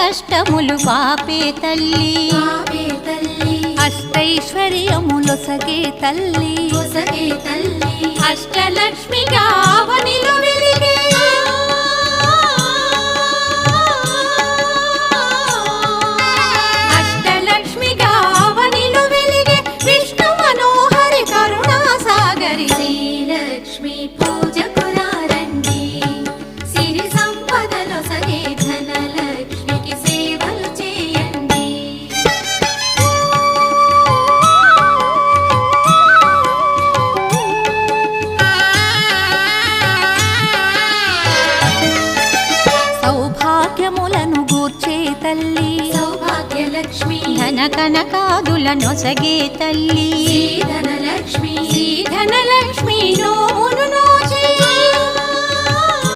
కష్టములు పాపే తల్లి అష్టైశ్వర్యములొసగే తల్లి అష్టలక్ష్మిగా అవనిలో వెలిగే అష్టలక్ష్మిగా అవనిలో వెలిగే విష్ణు మనోహరి కరుణా సాగరి శ్రీలక్ష్మి పూజకురారండి సిరి సంపదలో సగే ధనలక్ష్మికి సేవలు చేయండి. సౌభాగ్యములను గూర్చే తల్లి సౌభాగ్యలక్ష్మి ధన కనకాదులనొసగే తల్లి ధనలక్ష్మి ధనలక్ష్మి నోమును